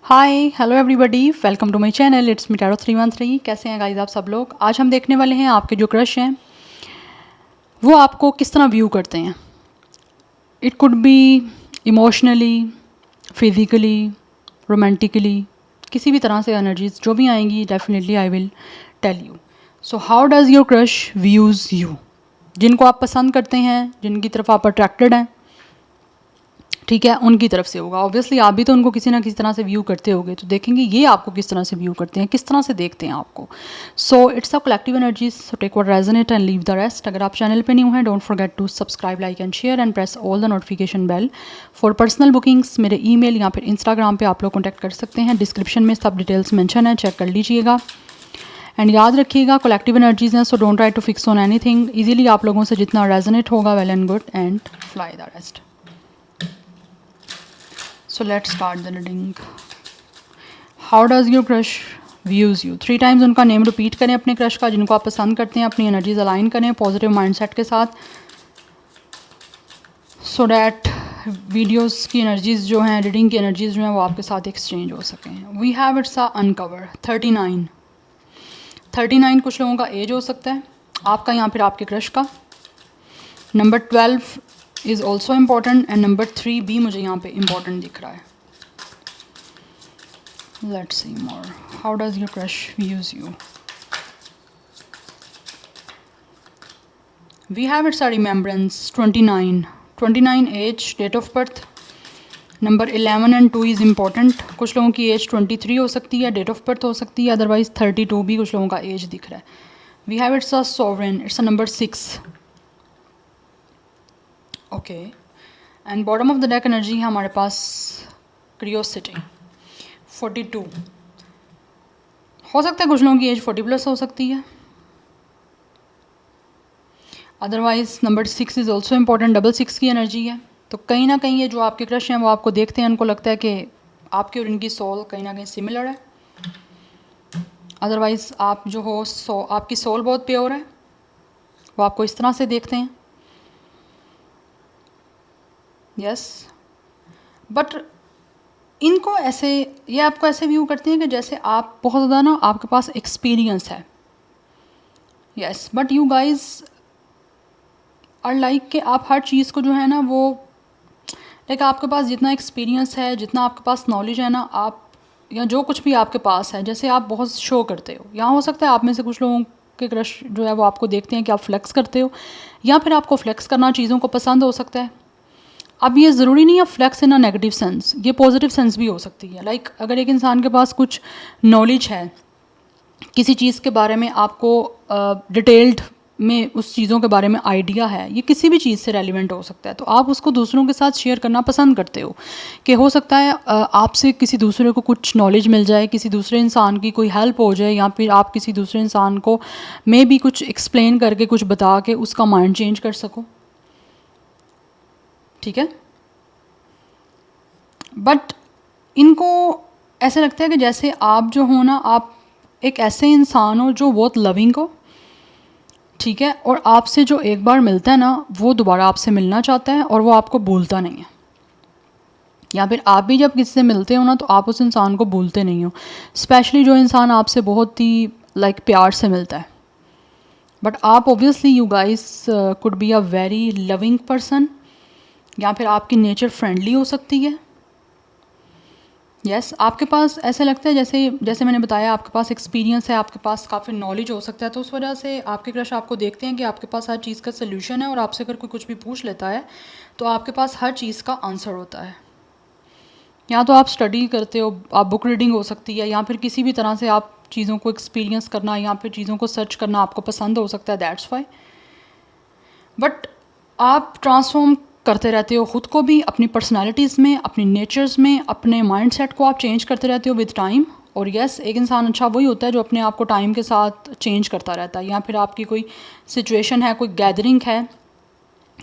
Hi hello everybody, welcome to my channel. It's me tarot 313। कैसे हैं guys आप सब लोग। आज हम देखने वाले हैं आपके जो क्रश हैं वो आपको किस तरह व्यू करते हैं। It could be emotionally, physically, romantically, किसी भी तरह से एनर्जीज जो भी आएंगी definitely I will tell you. So how does your crush views you. जिनको आप पसंद करते हैं, जिनकी तरफ आप अट्रैक्टेड हैं, ठीक है, उनकी तरफ से होगा। ऑब्वियसली आप भी तो उनको किसी ना किसी तरह से व्यू करते होगे, तो देखेंगे ये आपको किस तरह से व्यू करते हैं, किस तरह से देखते हैं आपको। So it's a collective energies, so take what resonate and leave the rest. अगर आप चैनल पे न्यू हैं, don't forget to subscribe, like and share and press all the notification bell. For personal bookings मेरे email या फिर Instagram पे आप लोग कॉन्टैक्ट कर सकते हैं। डिस्क्रिप्शन में सब डिटेल्स मेंशन है, चेक कर लीजिएगा। एंड याद रखिएगा कलेक्टिव एनर्जीज हैं, so don't try to fix on anything. Easily आप लोगों से जितना रेजोनेट होगा, well and good, and fly the rest. So let's start the reading. How does your crush views you? 3 times उनका name repeat करें अपने crush का, जिनको आप पसंद करते हैं। अपनी एनर्जीज अलाइन करें पॉजिटिव माइंडसेट के साथ, सो डैट वीडियोस की एनर्जीज जो हैं, रीडिंग की एनर्जीज जो हैं, वो आपके साथ एक्सचेंज हो सकें। We have it's a uncover 39 कुछ लोगों का एज हो सकता है, आपका या फिर आपके क्रश का। Number 12 is also important and number 3 भी मुझे यहाँ पे इम्पॉर्टेंट दिख रहा है। Let's see more. How does your crush views you. We have it's a remembrance 29 age, date of birth. Number 11 and 2 is important. कुछ लोगों की एज 23 हो सकती है, डेट ऑफ बर्थ हो सकती है, अदरवाइज 32 भी कुछ लोगों का एज दिख रहा है। We have it's a sovereign, it's a number 6। Okay, and bottom of the deck energy है हमारे पास क्रियोसिटी 42। हो सकता है कुछ लोगों की एज 40+ हो सकती है, otherwise number 6 is also important. Double 6 की एनर्जी है, तो कहीं ना कहीं ये जो आपके क्रश हैं वो आपको देखते हैं, उनको लगता है कि आपकी और इनकी सोल कहीं ना कहीं सिमिलर है। अदरवाइज़ आप जो हो आपकी सोल बहुत प्योर है, वो आपको इस तरह से देखते हैं। यस, बट इनको ऐसे, ये आपको ऐसे व्यू करते हैं कि जैसे आप बहुत ज़्यादा ना, आपके पास एक्सपीरियंस है। Yes, but you guys are like कि आप हर चीज़ को जो है ना वो, लाइक आपके पास जितना एक्सपीरियंस है, जितना आपके पास नॉलेज है ना, आप या जो कुछ भी आपके पास है, जैसे आप बहुत शो करते हो। यहाँ हो सकता है आप में से कुछ लोगों के क्रश जो है वो आपको देखते हैं कि आप फ्लेक्स करते हो, या फिर आपको फ्लेक्स करना चीज़ों को पसंद हो सकता है। अब ये ज़रूरी नहीं है flex in a negative sense, ये पॉजिटिव सेंस भी हो सकती है। लाइक अगर एक इंसान के पास कुछ नॉलेज है किसी चीज़ के बारे में, आपको डिटेल्ड में उस चीज़ों के बारे में आइडिया है, ये किसी भी चीज़ से रेलिवेंट हो सकता है, तो आप उसको दूसरों के साथ शेयर करना पसंद करते हो। कि हो सकता है आपसे किसी दूसरे को कुछ नॉलेज मिल जाए, किसी दूसरे इंसान की कोई हेल्प हो जाए, या फिर आप किसी दूसरे इंसान को मे बी कुछ एक्सप्लेन करके, कुछ बता के उसका माइंड चेंज कर सको। ठीक है, बट इनको ऐसा लगता है कि जैसे आप जो हो ना, आप एक ऐसे इंसान हो जो बहुत लविंग हो, ठीक है, और आपसे जो एक बार मिलता है ना, वो दोबारा आपसे मिलना चाहता है और वो आपको भूलता नहीं है। या फिर आप भी जब किसी से मिलते हो ना, तो आप उस इंसान को भूलते नहीं हो, स्पेशली जो इंसान आपसे बहुत ही लाइक प्यार से मिलता है। बट आप obviously you guys could be a very loving person, या फिर आपकी नेचर फ्रेंडली हो सकती है। यस, आपके पास ऐसा लगता है जैसे जैसे मैंने बताया, आपके पास एक्सपीरियंस है, आपके पास काफ़ी नॉलेज हो सकता है, तो उस वजह से आपके क्रश आपको देखते हैं कि आपके पास हर चीज़ का सल्यूशन है, और आपसे अगर कोई कुछ भी पूछ लेता है तो आपके पास हर चीज़ का आंसर होता है। या तो आप स्टडी करते हो, आप बुक रीडिंग हो सकती है, या फिर किसी भी तरह से आप चीज़ों को एक्सपीरियंस करना या फिर चीज़ों को सर्च करना आपको पसंद हो सकता है, दैट्स वाई। बट आप ट्रांसफॉर्म करते रहते हो ख़ुद को भी, अपनी पर्सनालिटीज़ में, अपनी नेचर्स में, अपने माइंडसेट को आप चेंज करते रहते हो विद टाइम। और यस, एक इंसान अच्छा वही होता है जो अपने आप को टाइम के साथ चेंज करता रहता है। या फिर आपकी कोई सिचुएशन है, कोई गैदरिंग है,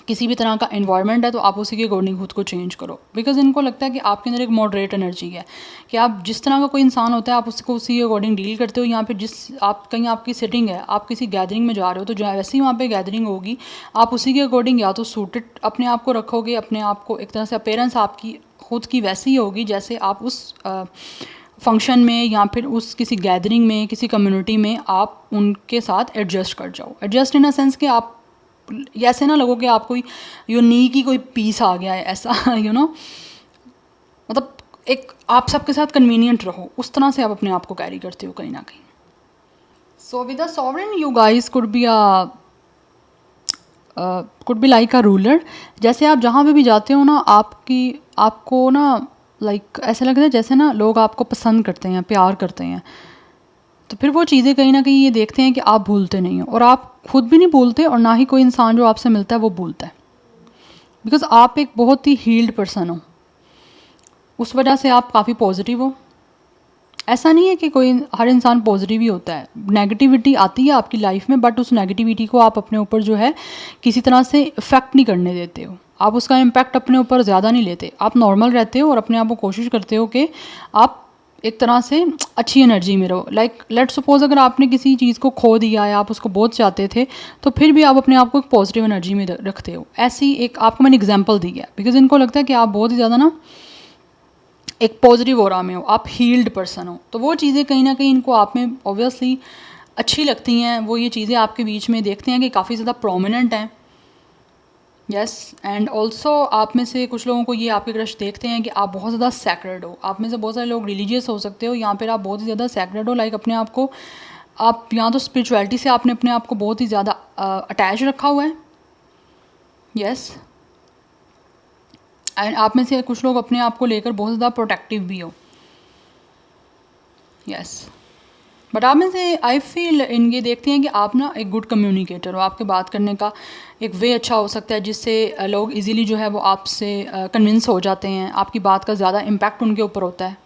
किसी भी तरह का इन्वायरमेंट है, तो आप उसी के अकॉर्डिंग खुद को चेंज करो। बिकॉज इनको लगता है कि आपके अंदर एक मॉडरेट एनर्जी है, कि आप जिस तरह का कोई इंसान होता है आप उसको उसी के अकॉर्डिंग डील करते हो। या फिर जिस आप कहीं आपकी सेटिंग है, आप किसी गैदरिंग में जा रहे हो, तो जैसे ही वहाँ पे गैदरिंग होगी, आप उसी के अकॉर्डिंग या तो सूटेड अपने आप को रखोगे, अपने आप को एक तरह से अपेयरेंस आपकी खुद की वैसी ही होगी जैसे आप उस फंक्शन में या फिर उस किसी गैदरिंग में, किसी कम्युनिटी में आप उनके साथ एडजस्ट कर जाओ। एडजस्ट इन अ सेंस कि आप ऐसे ना लगो कि आप कोई यूनिक ही कोई पीस आ गया है ऐसा मतलब एक आप सबके साथ कन्वीनियंट रहो, उस तरह से आप अपने आप को कैरी करते हो कहीं ना कहीं। So with a sovereign you guys could be like a ruler. जैसे आप जहाँ पे भी जाते हो ना, आपको ना लाइक ऐसा लगता है जैसे ना लोग आपको पसंद करते हैं, प्यार करते हैं। तो फिर वो चीज़ें कहीं ना कहीं ये देखते हैं कि आप भूलते नहीं हो, और आप खुद भी नहीं भूलते और ना ही कोई इंसान जो आपसे मिलता है वो भूलता है, बिकॉज आप एक बहुत ही हील्ड पर्सन हो। उस वजह से आप काफ़ी पॉजिटिव हो। ऐसा नहीं है कि कोई हर इंसान पॉजिटिव ही होता है, नेगेटिविटी आती है आपकी लाइफ में, बट उस नेगेटिविटी को आप अपने ऊपर जो है किसी तरह से इफ़ेक्ट नहीं करने देते हो, आप उसका इम्पैक्ट अपने ऊपर ज़्यादा नहीं लेते। आप नॉर्मल रहते हो और अपने आप को कोशिश करते हो कि आप एक तरह से अच्छी एनर्जी में रहो। लाइक लेट सपोज अगर आपने किसी चीज़ को खो दिया है, आप उसको बहुत चाहते थे, तो फिर भी आप अपने आप को एक पॉजिटिव एनर्जी में रखते हो। ऐसी एक आपको मैंने एग्जांपल दी है, बिकॉज इनको लगता है कि आप बहुत ही ज़्यादा ना एक पॉजिटिव ऑरा में हो, आप हील्ड पर्सन हो। तो वो चीज़ें कहीं ना कहीं इनको आप में ऑब्वियसली अच्छी लगती हैं। वो ये चीज़ें आपके बीच में देखते हैं कि काफ़ी ज़्यादा प्रोमिनेंट हैं। यस, एंड ऑल्सो आप में से कुछ लोगों को ये आपके क्रश देखते हैं कि आप बहुत ज़्यादा सैक्रेड हो। आप में से बहुत सारे लोग रिलीजियस हो सकते हो, या फिर आप बहुत ही ज़्यादा सैक्रेड हो, लाइक अपने आप को आप या तो स्पिरिचुअलिटी से आपने अपने आप को बहुत ही ज़्यादा अटैच रखा हुआ है। यस, एंड आप में से कुछ लोग अपने आप को लेकर बहुत ज़्यादा प्रोटेक्टिव भी हो। यस, बट आप में से आई फील इन ये देखते हैं कि आप ना एक गुड कम्युनिकेटर हो। आपके बात करने का एक वे अच्छा हो सकता है जिससे लोग इजीली जो है वो आपसे कन्विंस हो जाते हैं, आपकी बात का ज़्यादा इम्पैक्ट उनके ऊपर होता है।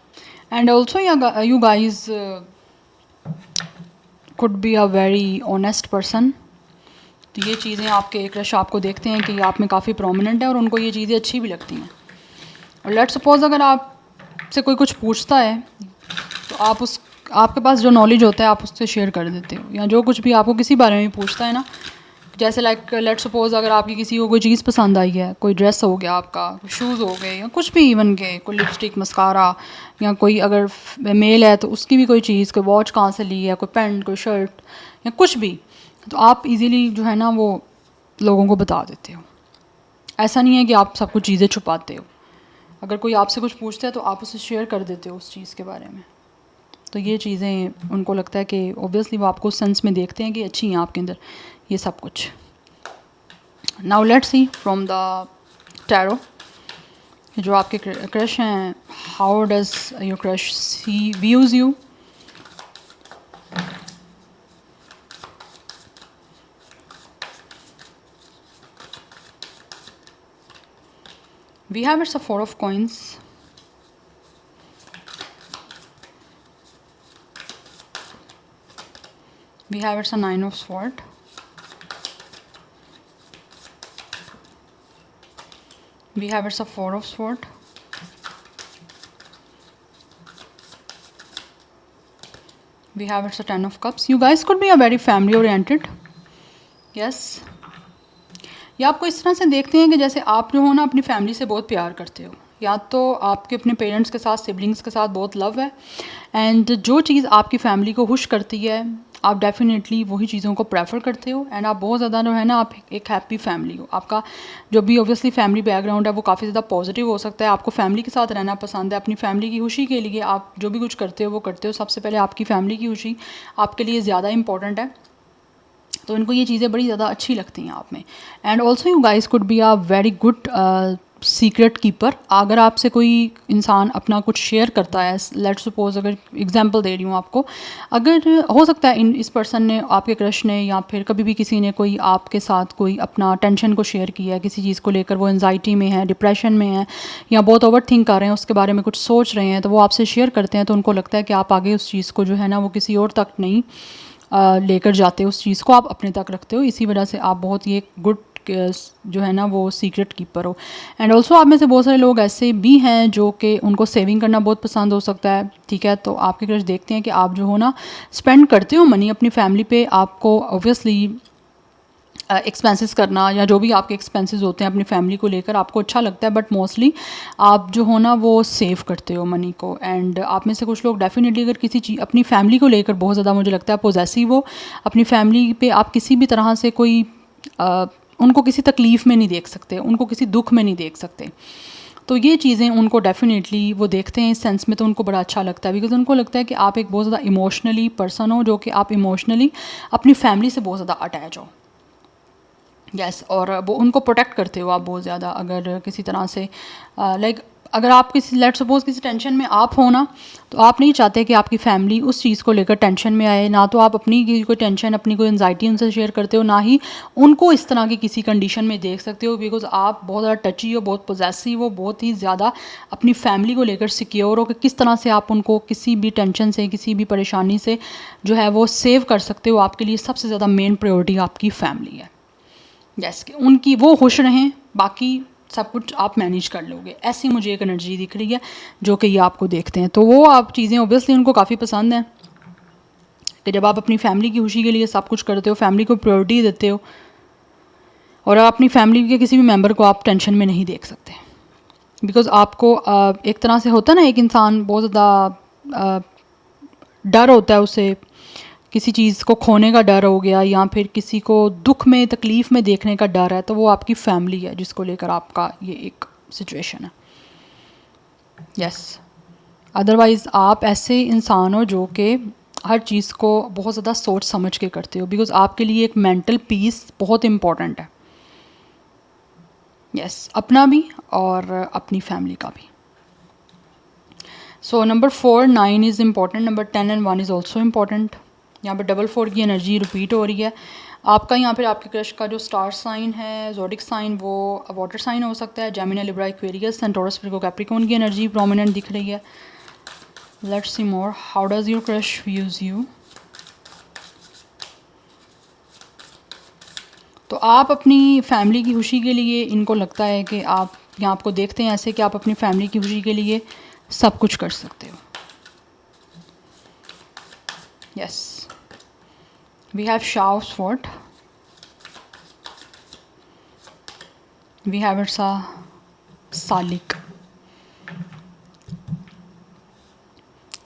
And also you guys could be a very honest person. तो ये चीज़ें आपके क्रश आपको देखते हैं कि ये आप में काफ़ी प्रोमिनेंट है और उनको ये चीज़ें अच्छी भी लगती हैं। और लेट सपोज अगर आपसे कोई कुछ पूछता है तो आपके पास जो नॉलेज होता है आप उससे शेयर कर देते हो, या जो कुछ भी आपको किसी बारे में पूछता है ना, जैसे लाइक लेट सपोज अगर आपकी किसी को कोई चीज़ पसंद आई है, कोई ड्रेस हो गया, आपका शूज़ हो गए, या कुछ भी, इवन के कोई लिपस्टिक, मस्कारा, या कोई अगर मेल है तो उसकी भी कोई चीज़, कोई वॉच कहाँ से ली है, कोई पेंट, कोई शर्ट, या कुछ भी, तो आप इजीली जो है ना वो लोगों को बता देते हो। ऐसा नहीं है कि आप सब कुछ चीज़ें छुपाते हो। अगर कोई आपसे कुछ पूछता है तो आप उसे शेयर कर देते हो उस चीज़ के बारे में। तो ये चीज़ें उनको लगता है कि ऑब्वियसली वो आपको उस सेंस में देखते हैं कि अच्छी हैं आपके अंदर ये सब कुछ। Now let's see from the tarot जो आपके क्रश हैं, how does your crush see views you. We have it's a 4 of coins. We have it's a 9 of sword. We have it's a 4 of sword. We have it's a 10 of cups. You guys could be a very family oriented. Yes. या आपको इस तरह से देखते हैं कि जैसे आप जो हो ना अपनी फैमिली से बहुत प्यार करते हो, या तो आपके अपने पेरेंट्स के साथ, सिबलिंग्स के साथ बहुत लव है, एंड जो चीज़ आपकी फैमिली को खुश करती है आप डेफिनेटली वही चीज़ों को प्रेफर करते हो। एंड आप बहुत ज़्यादा जो है ना आप एक हैप्पी फैमिली हो। आपका जो भी ऑब्वियसली फैमिली बैकग्राउंड है वो काफ़ी ज़्यादा पॉजिटिव हो सकता है। आपको फैमिली के साथ रहना पसंद है, अपनी फैमिली की खुशी के लिए आप जो भी कुछ करते हो वो करते हो। सबसे पहले आपकी फैमिली की खुशी आपके लिए ज़्यादा इंपॉर्टेंट है, तो इनको ये चीज़ें बड़ी ज़्यादा अच्छी लगती हैं आप में। And also you guys could be a very good secret keeper. अगर आपसे कोई इंसान अपना कुछ शेयर करता है, लेट्स सपोज अगर एग्जांपल दे रही हूँ आपको, अगर हो सकता है इस पर्सन ने, आपके क्रश ने, या फिर कभी भी किसी ने कोई आपके साथ कोई अपना टेंशन को शेयर किया है किसी चीज़ को लेकर, वो एंजाइटी में है, डिप्रेशन में है, या बहुत ओवर थिंक कर रहे हैं, उसके बारे में कुछ सोच रहे हैं, तो वो आपसे शेयर करते हैं, तो उनको लगता है कि आप आगे उस चीज़ को जो है ना वो किसी और तक नहीं लेकर जाते, उस चीज़ को आप अपने तक रखते हो। इसी वजह से आप बहुत ही एक गुड जो है ना वो सीक्रेट कीपर हो। एंड ऑल्सो आप में से बहुत सारे लोग ऐसे भी हैं जो कि उनको सेविंग करना बहुत पसंद हो सकता है, ठीक है। तो आपके क्रश देखते हैं कि आप जो हो ना स्पेंड करते हो मनी अपनी फैमिली पे। आपको ऑब्वियसली एक्सपेंसेस करना या जो भी आपके एक्सपेंसेस होते हैं अपनी फैमिली को लेकर आपको अच्छा लगता है, बट मोस्टली आप जो हो ना वो सेव करते हो मनी को। एंड आप में से कुछ लोग डेफिनेटली अगर किसी चीज़ अपनी फैमिली को लेकर बहुत ज़्यादा मुझे लगता है पॉजेसिव हो, अपनी फैमिली पे आप किसी भी तरह से कोई उनको किसी तकलीफ़ में नहीं देख सकते, उनको किसी दुख में नहीं देख सकते। तो ये चीज़ें उनको डेफिनेटली वो देखते हैं इस सेंस में, तो उनको बड़ा अच्छा लगता है, बिकॉज उनको लगता है कि आप एक बहुत ज़्यादा इमोशनली पर्सन हो, जो कि आप इमोशनली अपनी फैमिली से बहुत ज़्यादा अटैच हो। यस और वो उनको प्रोटेक्ट करते हो आप बहुत ज़्यादा। अगर किसी तरह से लाइक अगर आप किसी लेट सपोज किसी टेंशन में आप हो ना, तो आप नहीं चाहते कि आपकी फैमिली उस चीज़ को लेकर टेंशन में आए। ना तो आप अपनी कोई टेंशन, अपनी कोई एंजाइटी उनसे शेयर करते हो, ना ही उनको इस तरह की किसी कंडीशन में देख सकते हो, बिकॉज आप बहुत ज़्यादा टची हो, बहुत पोजेसिव हो, बहुत ही ज़्यादा अपनी फैमिली को लेकर सिक्योर हो कि किस तरह से आप उनको किसी भी टेंशन से, किसी भी परेशानी से जो है वो सेव कर सकते हो। आपके लिए सबसे ज़्यादा मेन प्रायोरिटी आपकी फैमिली है। यस कि उनकी वो खुश रहें, बाकी सब कुछ आप मैनेज कर लोगे। ऐसी मुझे एक एनर्जी दिख रही है जो कि ये आपको देखते हैं। तो वो आप चीज़ें ओबियसली उनको काफ़ी पसंद हैं कि जब आप अपनी फैमिली की खुशी के लिए सब कुछ करते हो, फैमिली को प्रायोरिटी देते हो, और आप अपनी फैमिली के किसी भी मेंबर को आप टेंशन में नहीं देख सकते। बिकॉज आपको एक तरह से होता है ना, एक इंसान बहुत ज़्यादा डर होता है उसे, किसी चीज़ को खोने का डर हो गया या फिर किसी को दुख में तकलीफ़ में देखने का डर है, तो वो आपकी फैमिली है जिसको लेकर आपका ये एक सिचुएशन है। यस अदरवाइज़ आप ऐसे इंसान हो जो कि हर चीज़ को बहुत ज़्यादा सोच समझ के करते हो, बिकॉज आपके लिए एक मेंटल पीस बहुत इम्पॉर्टेंट है। यस अपना भी और अपनी फैमिली का भी। So number 4 9 is important, number 10 and 1 is also important. यहाँ पर 4 की एनर्जी रिपीट हो रही है। आपका यहाँ पर आपके क्रश का जो स्टार साइन है, ज़ोडिक साइन, वो वाटर साइन हो सकता है। Gemini, Libra, Aquarius, Centaurus, Virgo, Capricorn की एनर्जी प्रोमिनेंट दिख रही है। Let's see more, how does your crush views you. तो आप अपनी फैमिली की खुशी के लिए, इनको लगता है कि आप यहाँ आपको देखते हैं ऐसे कि आप अपनी फैमिली की खुशी के लिए सब कुछ कर सकते हो। Yes we have Shao Sword, we have Ursa Salik,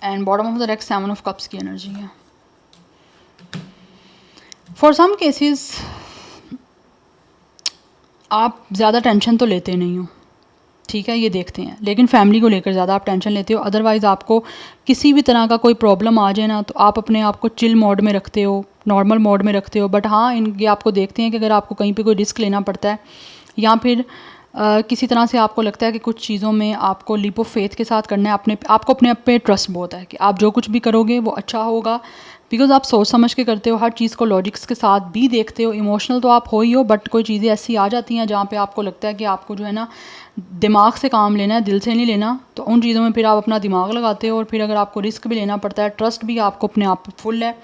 and bottom of the deck 7 of Cups की एनर्जी है। फॉर सम केसेस आप ज़्यादा टेंशन तो लेते नहीं हो, ठीक है, ये देखते हैं, लेकिन फैमिली को लेकर ज़्यादा आप टेंशन लेते हो। अदरवाइज़ आपको किसी भी तरह का कोई प्रॉब्लम आ जाए ना, तो आप अपने आप को चिल मोड में रखते हो, नॉर्मल मोड में रखते हो। बट हाँ, ये आपको देखते हैं कि अगर आपको कहीं पे कोई रिस्क लेना पड़ता है या फिर किसी तरह से आपको लगता है कि कुछ चीज़ों में आपको लीप ऑफ फेथ के साथ करना है, आपको अपने आप पे ट्रस्ट बहुत है कि आप जो कुछ भी करोगे वो अच्छा होगा, बिकॉज आप सोच समझ के करते हो, हर चीज़ को लॉजिक्स के साथ भी देखते हो। इमोशनल तो आप हो ही हो, बट कोई चीज़ें ऐसी आ जाती हैं जहाँ पे आपको लगता है कि आपको जो है ना दिमाग से काम लेना है, दिल से नहीं लेना, तो उन चीज़ों में फिर आप अपना दिमाग लगाते हो। और फिर अगर आपको रिस्क भी लेना पड़ता है, ट्रस्ट भी आपको अपने आप फुल है,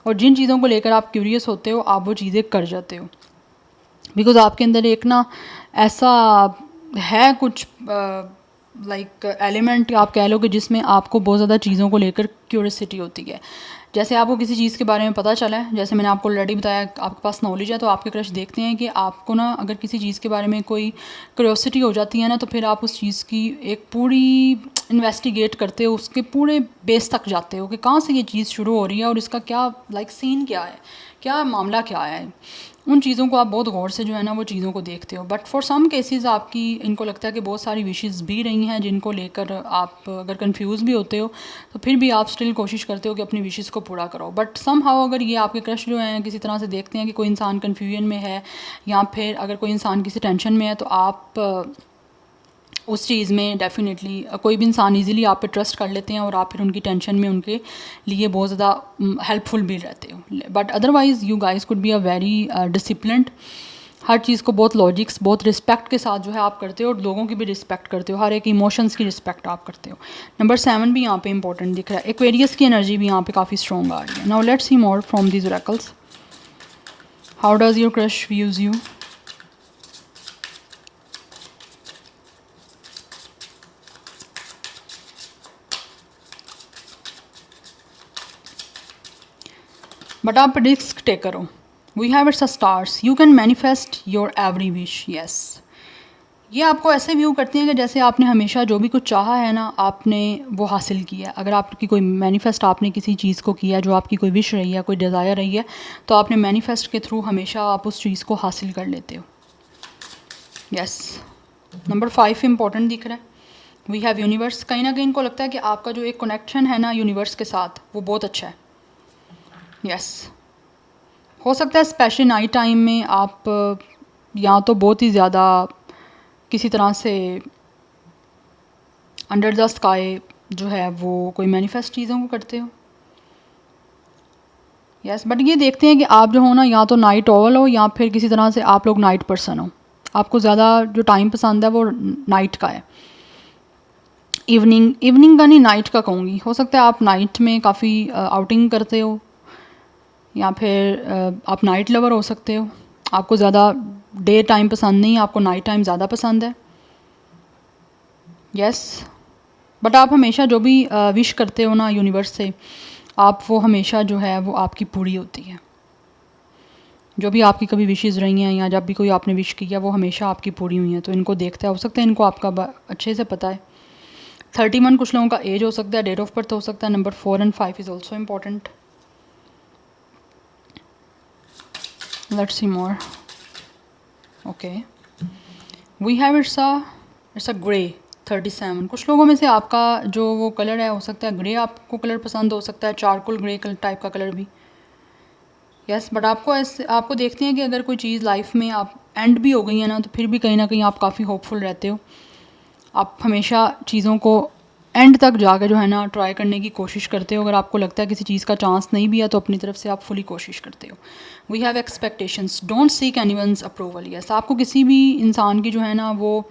और जिन चीज़ों को लेकर आप क्यूरियस होते हो आप वो चीज़ें कर जाते हो, बिकॉज आपके अंदर एक ना ऐसा है कुछ लाइक एलिमेंट आप कह लो कि जिसमें आपको बहुत ज़्यादा चीज़ों को लेकर क्यूरियसिटी होती है। जैसे आपको किसी चीज़ के बारे में पता चला है, जैसे मैंने आपको ऑलरेडी बताया, आपके पास नॉलेज है, तो आपके क्रश देखते हैं कि आपको ना अगर किसी चीज़ के बारे में कोई क्यूरियोसिटी हो जाती है ना, तो फिर आप उस चीज़ की एक पूरी इन्वेस्टिगेट करते हो, उसके पूरे बेस तक जाते हो कि कहाँ से ये चीज़ शुरू हो रही है और इसका क्या लाइक सीन क्या है, क्या मामला क्या है। उन चीज़ों को आप बहुत गौर से जो है ना वो चीज़ों को देखते हो। बट फॉर सम केसेस आपकी इनको लगता है कि बहुत सारी विशेज़ भी रही हैं जिनको लेकर आप अगर कंफ्यूज भी होते हो, तो फिर भी आप स्टिल कोशिश करते हो कि अपनी विशेज़ को पूरा करो। बट सम हाउ अगर ये आपके क्रश जो हैं किसी तरह से देखते हैं कि कोई इंसान कन्फ्यूजन में है या फिर अगर कोई इंसान किसी टेंशन में है, तो आप उस चीज़ में डेफिनेटली कोई भी इंसान इजीली आप पे ट्रस्ट कर लेते हैं और आप फिर उनकी टेंशन में उनके लिए बहुत ज़्यादा हेल्पफुल भी रहते हो। But otherwise you guys could be a very disciplined, हर चीज़ को बहुत लॉजिक्स, बहुत रिस्पेक्ट के साथ जो है आप करते हो, और लोगों की भी रिस्पेक्ट करते हो, हर एक इमोशंस की रिस्पेक्ट आप करते हो। नंबर 7 भी यहाँ पे इंपॉर्टेंट दिख रहा है। एक्वेरियस की एनर्जी भी यहाँ पे काफ़ी स्ट्रॉन्ग आ रही है। Now let's see more from these oracles, how does your crush views you. But आप रिस्क टेकर हो, we have it's a stars, you can manifest your every wish. Yes, ये आपको ऐसे व्यू करती हैं कि जैसे आपने हमेशा जो भी कुछ चाहा है ना, आपने वो हासिल किया है। अगर आपकी कोई मैनिफेस्ट आपने किसी चीज़ को किया, जो आपकी कोई विश रही है, कोई डिज़ायर रही है, तो आपने मैनिफेस्ट के थ्रू हमेशा आप उस चीज़ को हासिल कर लेते हो। यस, नंबर 5 इंपॉर्टेंट दिख रहा है। We have universe. कहीं ना कहीं इनको लगता है कि आपका जो एक कनेक्शन है ना यूनिवर्स के साथ, वो बहुत अच्छा है। यस, हो सकता है स्पेशली नाइट टाइम में आप या तो बहुत ही ज़्यादा किसी तरह से अंडर द स्काई जो है वो कोई मैनिफेस्ट चीज़ों को करते हो। यस, बट ये देखते हैं कि आप जो हो ना, या तो नाइट ओवल हो या फिर किसी तरह से आप लोग नाइट पर्सन हो। आपको ज़्यादा जो टाइम पसंद है वो नाइट का है। इवनिंग का नहीं, नाइट का कहूँगी। हो सकता है आप नाइट में काफ़ी आउटिंग करते हो, या फिर आप नाइट लवर हो सकते हो। आपको ज़्यादा डे टाइम पसंद नहीं, आपको नाइट टाइम ज़्यादा पसंद है। यस, बट आप हमेशा जो भी विश करते हो ना यूनिवर्स से, आप वो हमेशा जो है वो आपकी पूरी होती है। जो भी आपकी कभी विशेज़ रही हैं या जब भी कोई आपने विश किया, वो हमेशा आपकी पूरी हुई हैं। तो इनको देखते हो सकता है इनको आपका अच्छे से पता है। 31 कुछ लोगों का एज हो सकता है, डेट ऑफ बर्थ हो सकता है। Number 4 and 5 is also important. Let's see more. Okay, we have it's a grey 37। कुछ लोगों में से आपका जो वो कलर है, हो सकता है ग्रे आपको कलर पसंद हो सकता है, चारकोल ग्रे कलर टाइप का कलर भी। यस, बट आपको ऐसे आपको देखते हैं कि अगर कोई चीज़ लाइफ में आप एंड भी हो गई है ना, तो फिर भी कहीं ना कहीं आप काफ़ी होपफुल रहते हो। आप हमेशा चीज़ों को एंड तक जाकर जो है ना ट्राई करने की कोशिश करते हो। अगर आपको लगता है किसी चीज़ का चांस नहीं भी है, तो अपनी तरफ से आप फुली कोशिश करते हो। We have expectations, don't seek anyone's approval. Yes, आपको किसी भी इंसान की जो है ना, वो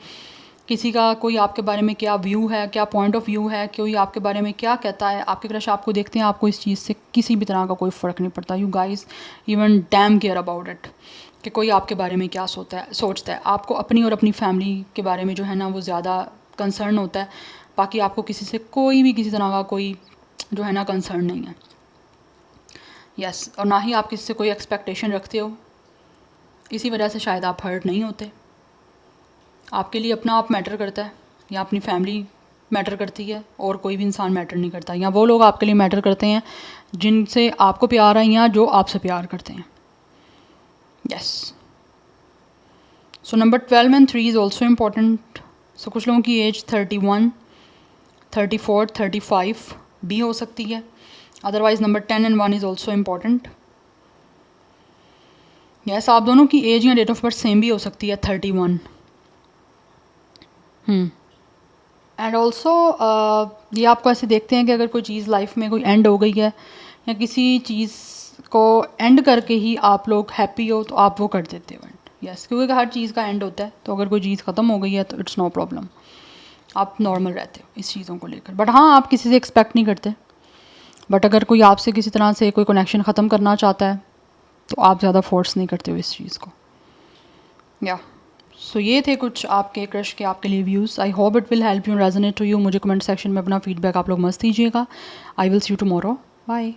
किसी का कोई आपके बारे में क्या व्यू है, क्या पॉइंट ऑफ व्यू है, कोई आपके बारे में क्या कहता है, आपके क्रश आपको देखते हैं, आपको इस चीज़ से किसी भी तरह का कोई फ़र्क नहीं पड़ता। You guys even dam care about it कि कोई आपके बारे में क्या सोचता है। आपको अपनी और अपनी फैमिली के बारे में जो है ना वो ज़्यादा कंसर्न होता है। बाकी आपको किसी से कोई भी किसी तरह का कोई जो है ना कंसर्न नहीं है। यस, और ना ही आप किसी से कोई एक्सपेक्टेशन रखते हो। इसी वजह से शायद आप हर्ट नहीं होते। आपके लिए अपना आप मैटर करता है, या अपनी फैमिली मैटर करती है, और कोई भी इंसान मैटर नहीं करता। या वो लोग आपके लिए मैटर करते हैं जिनसे आपको प्यार है या जो आपसे प्यार करते हैं। Yes, so number 12 and 3 is also important. So कुछ लोगों की एज 31, 34, 35 भी हो सकती है। Otherwise number 10 and 1 is also important. Yes, आप दोनों की एज या डेट ऑफ बर्थ सेम भी हो सकती है, 31। एंड ऑल्सो ये आपको ऐसे देखते हैं कि अगर कोई चीज़ लाइफ में कोई एंड हो गई है, या किसी चीज़ को एंड करके ही आप लोग हैप्पी हो, तो आप वो कर देते हो एंड। यस, क्योंकि हर चीज़ का एंड होता है। तो अगर कोई चीज़ ख़त्म हो गई है तो इट्स नो प्रॉब्लम, आप नॉर्मल रहते हो इस चीज़ों को लेकर। बट हाँ, आप किसी से एक्सपेक्ट नहीं करते। बट अगर कोई आपसे किसी तरह से कोई कनेक्शन ख़त्म करना चाहता है, तो आप ज़्यादा फोर्स नहीं करते हो इस चीज़ को। या सो ये थे कुछ आपके क्रश के आपके लिए views. I hope it will help you, resonate to you. मुझे कमेंट सेक्शन में अपना फीडबैक आप लोग मस्त दीजिएगा। I will see you tomorrow. Bye.